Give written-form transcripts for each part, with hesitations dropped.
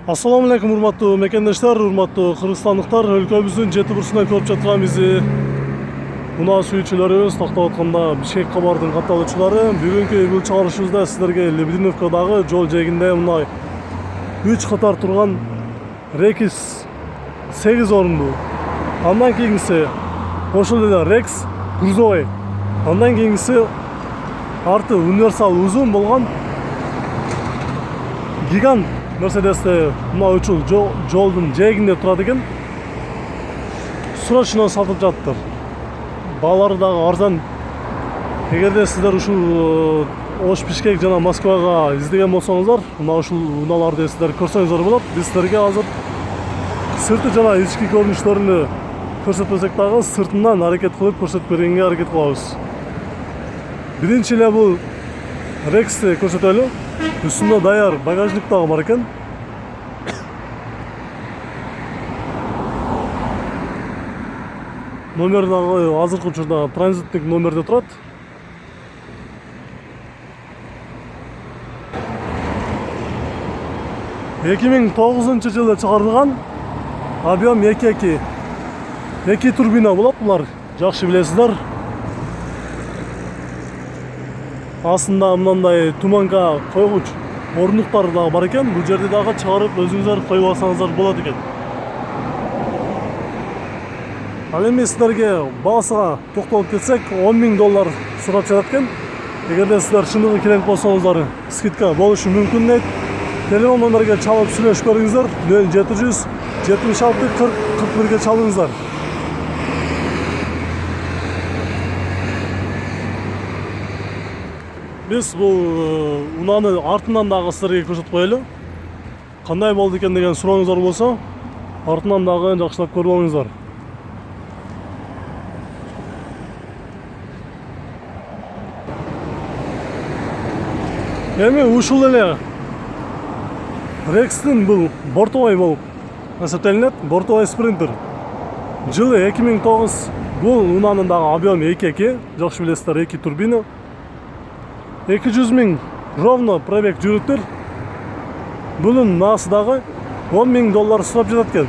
Assalamu alaikum урматтуу мекендештер, урматтуу кыргызстандыктар, өлкөбүздүн жети бурчунан көрүп жаткан бизи унаа сүйүүчүлөрүбүз, тактап атканда Бишкек кабардын катталуучулары. Бүгүнкү бул чыгарышыбызда сиздерге Лебединовкадагы жол жээгинде мына 3 катар турган Рекс 8 орундуу, андан кийинкиси ошол эле Рекс грузовой, андан кийинкиси арты универсал узун болгон гигант Мерседесте мына учул жолдун жээгинде турат экен. Срочно сатып жатыптыр. Баалары дагы арзан. Эгерде сиздер ушул Ош, Бишкек жана Москвага издеген болсоңуздар, мына ушул унааларды сиздер көрсөңүздөр болот. Биз сиздерге азыр сырты жана ички көрүнүштөрүнү көрсөтпөсөк дагы сыртынан аракет кылып көрсөтүп бергенге аракет кылабыз. Биринчи эле бул Рексти көрсөтөлү. Üstünde dayar bagajlık da var ekan. Номер дагы азыркы учурда транзиттик номерде турат. Эки миң тогузунчу жылы чыгарылган объем 2 турбина болот. Булар жакшы билесиздер. Астында мындай туманга койгуч орындуктар дагы бар экен. Бул жерде дагы чыгарып өзүңүздөр коюп алсаңыздар болот экен. Ал эми сиздерге баасына токтолуп кетсек, $10.000 сурап жатат экен. Эгерде сиздер чындыгы керек болсоңуздар, скидка болушу мүмкүн дейт. Телефон номерге чалып сүйлөшүп көрүңүздөр. 0700 76 40 41-ге чалыңыздар. Biz bu unaаны артынан дагы сиздерге көрсөтүп коелу. Кандай болду экен деген сурооңуздар болсо, артынан дагы жакшылап көрүп алыңыздар. Эми ушул эле Рекстин бул бортовой болуп эсептелинет, бортовой спринтер. Жылы 2009. Бул унаанын дагы объем 2, жакшы билесиздер, 2 турбина. 200.000 ровно пробег жүрүптүр. Bunun naası dağı $10.000 сурап жатат экен.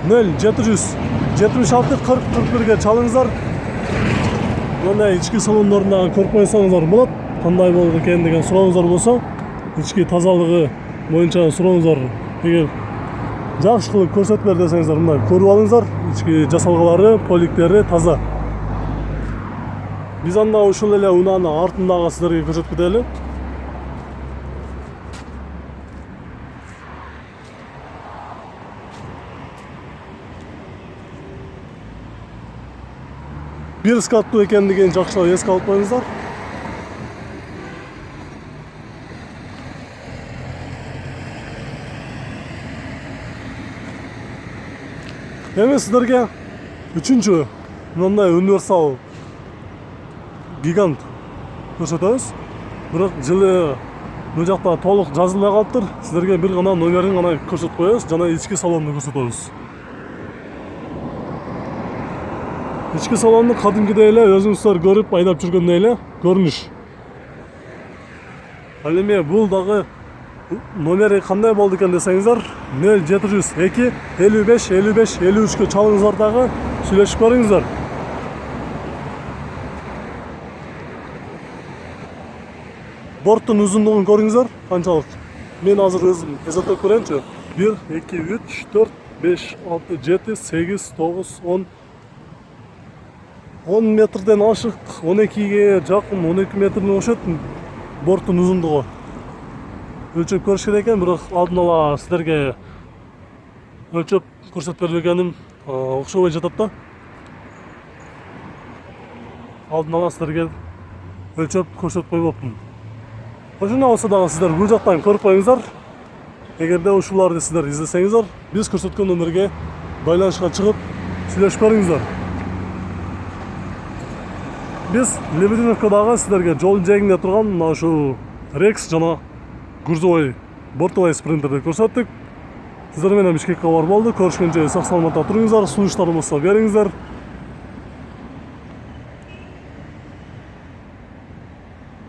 0700 76 40 41-ге чалыңыздар. Мына ички салондорун дагы көрүп койсоңуздар болот. Кандай болду экен деген сурооңуздар болсо, ички тазалыгы боюнча сурооңуздар эгер жакшы кылып көрсөтүп бер десеңиздер, мына көрүп алыңыздар. Ички жасалгалары, поликтери таза. Биз анда ушул эле унааны артындагы сиздерге көрсөтүп кетели. Бир скаттуу экендигин жакшылап эске алып коюңуздар. Эми сиздерге үчүнчү мындай универсал гигант көрсөтөбүз. Бирок жылы бул жакта толук жазылбай калыптыр. Сиздерге бир гана номерин гана көрсөтүп коебуз жана ички салонду көрсөтөбүз. Ички салонду кадимкидей эле өзүңүздөр көрүп айдап жүргөндөй эле көрүнүш. Ал эми бул дагы номери кандай болду экен десеңиздер, 0700 2 55 55 53-кө чалыңыздар дагы сүйлөшүп көрүңүздөр. Борттун узундугун көрүңүздөр, канчалык. Мен азыр өзүм эсептеп көрөйүнчү. 1 2 3 4 5 6 7 8 9 10 метрден ашык, 12ге жакын, 12 метрден окшойт борттун узундугу. Өлчөп көрүш керек экен, бирок алдын ала сиздерге өлчөп көрсөтүп бербегеним окшобой жатат да. Алдын ала сиздерге өлчөп көрсөтүп койбоптун. Ошондой болсо дагы сиздер бул жактан көрүп коюңуздар. Эгерде ушуларды сиздер издесеңиздер, биз көрсөткөн номерге байланышка чыгып сүйлөшүп көрүңүздөр. Биз Лебединовкадагы сиздерге жол жээгинде турган мына ушул Рекс жана грузовой бортовой спринтерди көрсөттүк. Сиздер менен Бишкек кабар болду. Көрүшкөнчө сак саламатта туруңуздар. Сунуштар болсо бериңиздер.